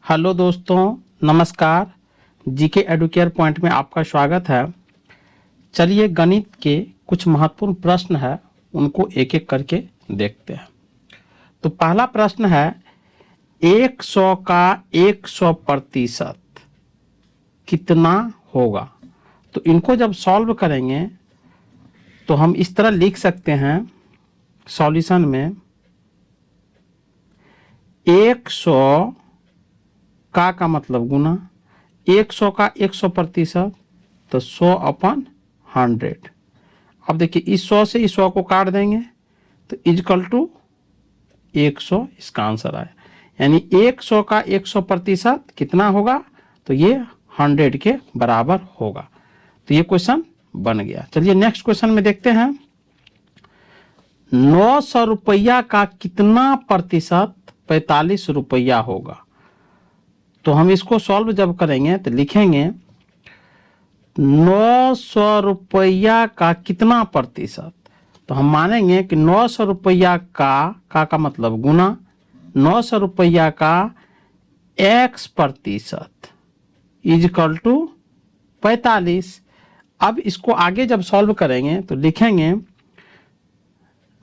Hello दोस्तों, नमस्कार। GK Educare point में आपका स्वागत है। चलिए गणित के कुछ महत्वपूर्ण प्रश्न है, उनको एक एक करके देखते हैं। तो पहला प्रश्न है 100 का 100% कितना होगा। तो इनको जब सॉल्व करेंगे तो हम इस तरह लिख सकते हैं सॉल्यूशन में 100 का मतलब गुना 100 का 100% तो 100/100। अब देखिए इस 100 से इस 100 को काट देंगे तो इजकल टू 100 इसका आंसर आया। यानी 100 का 100% कितना होगा, तो ये 100 के बराबर होगा। तो ये क्वेश्चन बन गया। चलिए नेक्स्ट क्वेश्चन में देखते हैं 900 रुपया का कितना प्रतिशत 45 रुपया होगा। तो हम इसको सॉल्व जब करेंगे तो लिखेंगे 900 रुपया का कितना प्रतिशत। तो हम मानेंगे कि 900 रुपया का मतलब गुना 900 रुपया का x% इजकल टू 45। अब इसको आगे जब सॉल्व करेंगे तो लिखेंगे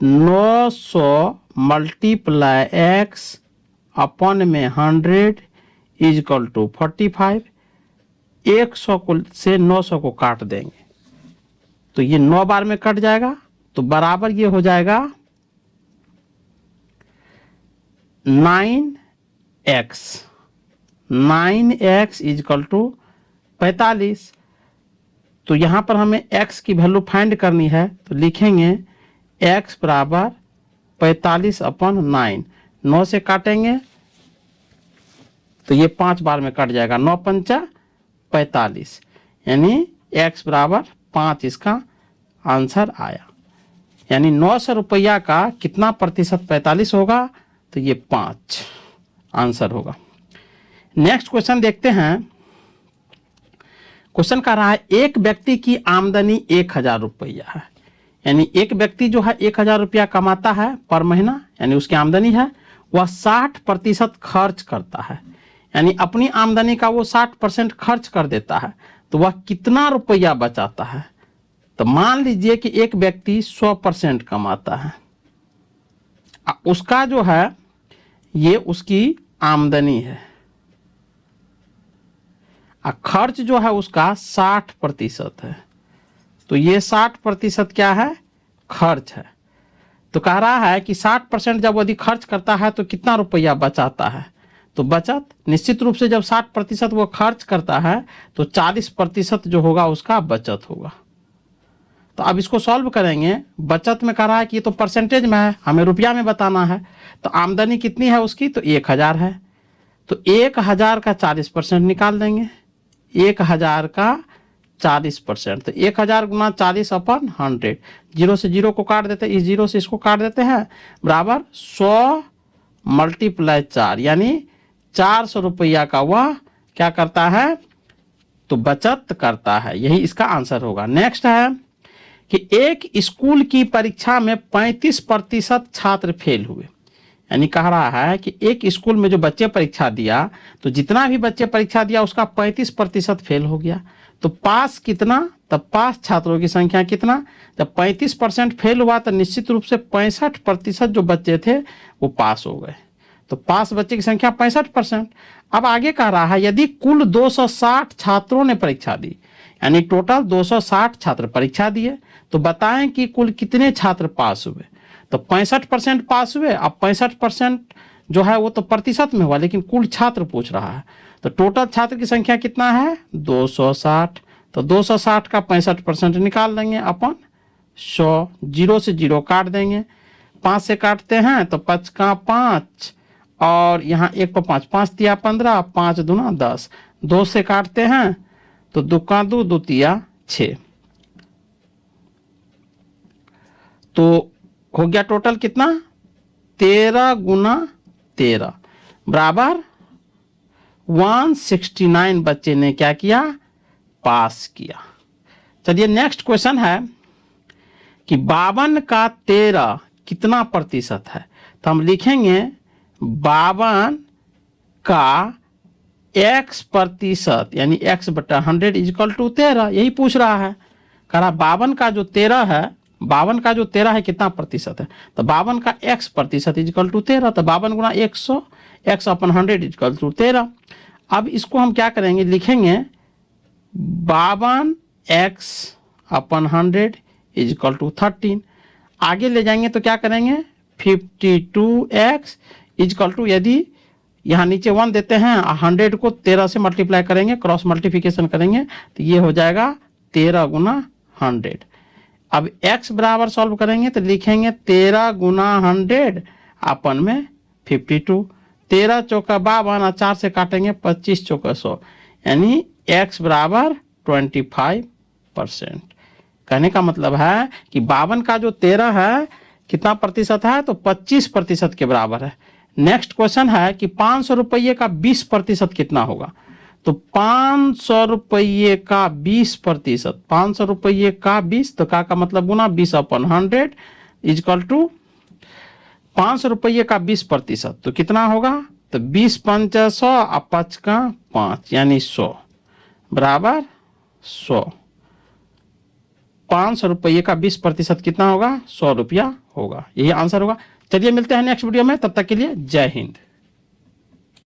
900 मल्टीप्लाई x अपन में 100 इजकल टू 45। 100 को से 900 को काट देंगे तो ये 9 बार में कट जाएगा, तो बराबर ये हो जाएगा 9x। 9x is equal to 45। तो यहां पर हमें x की वैल्यू फाइंड करनी है, तो लिखेंगे x बराबर 45/9। 9 से काटेंगे तो ये 5 बार में कट जाएगा, 9 पंचा 45, यानी x बराबर 5 इसका आंसर आया। यानी 900 रुपया का कितना प्रतिशत 45 होगा, तो ये 5 आंसर होगा। नेक्स्ट क्वेश्चन देखते हैं। क्वेश्चन कह रहा है एक व्यक्ति की आमदनी 1000 रुपया है। यानी एक व्यक्ति जो है 1000 रुपया कमाता है पर महीना, यानी उसकी आमदनी है, वह 60% खर्च करता है। यानी अपनी आमदनी का वो 60% खर्च कर देता है, तो वह कितना रुपया बचाता है। तो मान लीजिए कि एक व्यक्ति 100% कमाता है, उसका जो है ये उसकी आमदनी है, खर्च जो है उसका 60% है। तो ये 60% क्या है, खर्च है। तो कह रहा है कि 60% जब यदि खर्च करता है तो कितना रुपया बचाता है। तो बचत निश्चित रूप से जब 60% वो खर्च करता है तो 40% जो होगा उसका बचत होगा। तो अब इसको सॉल्व करेंगे। बचत में कह रहा है कि ये तो परसेंटेज में है, हमें रुपया में बताना है। तो आमदनी कितनी है उसकी, तो 1000 है। तो 1000 का 40% निकाल देंगे। 1000 का 40%, तो 1000 गुना 40/100। 0 से 0 को काट देते, इस 0 से इसको काट देते हैं, बराबर 100 मल्टीप्लाई 4, यानी 400 रुपया का वह क्या करता है, तो बचत करता है। यही इसका आंसर होगा। नेक्स्ट है कि एक स्कूल की परीक्षा में 35% छात्र फेल हुए। यानी कह रहा है कि एक स्कूल में जो बच्चे परीक्षा दिया, तो जितना भी बच्चे परीक्षा दिया उसका 35% फेल हो गया। तो पास कितना, तब पास छात्रों की संख्या कितना। जब 35% फेल हुआ तो निश्चित रूप से 65% जो बच्चे थे वो पास हो गए। तो पास बच्चे की संख्या 65%। अब आगे कह रहा है यदि कुल 260 छात्रों ने परीक्षा दी, यानी टोटल 260 छात्र परीक्षा दिए, तो बताएं कि कुल कितने छात्र पास हुए। तो 65% पास हुए। अब 65% जो है वो तो प्रतिशत में हुआ, लेकिन कुल छात्र पूछ रहा है। तो टोटल छात्र की संख्या कितना है, 260। तो 260 का 65% निकाल देंगे अपन 100। 0 से 0 काट देंगे, 5 से काटते हैं तो 5 का 5, और यहाँ 1 पर 5, 5 तिया 15, 5 दूना 10। 2 से काटते हैं तो 2 का 2, 2 तिया 6। तो हो गया टोटल कितना, 13 गुना 13 बराबर 169 बच्चे ने क्या किया, पास किया। चलिए नेक्स्ट क्वेश्चन है कि 52 का 13 कितना प्रतिशत है। तो हम लिखेंगे 52 का x प्रतिशत यानी x बटा 100 इजकल टू 13, यही पूछ रहा है। कह रहा 52 का जो 13 है, 52 का जो 13 है कितना प्रतिशत है, तो 52 का x प्रतिशत इजकल टू 13, तो 52 गुना 100, x अपन 100 इजकल टू 13। अब इसको हम क्या करेंगे, लिखेंगे 52x अपन 100 इजकल टू 13। आगे ले जाएंगे तो क्या करेंगे, 52x इजकल टू, यदि यहाँ नीचे 1 देते हैं, 100 को 13 से मल्टीप्लाई करेंगे, क्रॉस मल्टीप्लिकेशन करेंगे तो ये हो जाएगा 13 गुना 100। अब x बराबर सॉल्व करेंगे तो लिखेंगे 13 गुना 100 अपन में 52, 13 चौका 52 और 4 से काटेंगे 25 चौका 100, यानी x बराबर 25%। कहने का मतलब है कि 52 का जो 13 है कितना प्रतिशत है, तो 25% के बराबर है। नेक्स्ट क्वेश्चन है कि 500 रुपये का 20% कितना होगा, तो 500 रुपये का 20%, 500 रुपये का 20, तो का मतलब गुना 20 अपन 100 इजकल टू 500 रुपये का 20%, तो कितना होगा, तो 20 पंच 100 और 5 का 5 यानी 100 बराबर 100। 500 रुपये का 20% कितना होगा, 100 रुपया होगा। यही आंसर होगा। चलिए मिलते हैं नेक्स्ट वीडियो में, तब तक के लिए जय हिंद।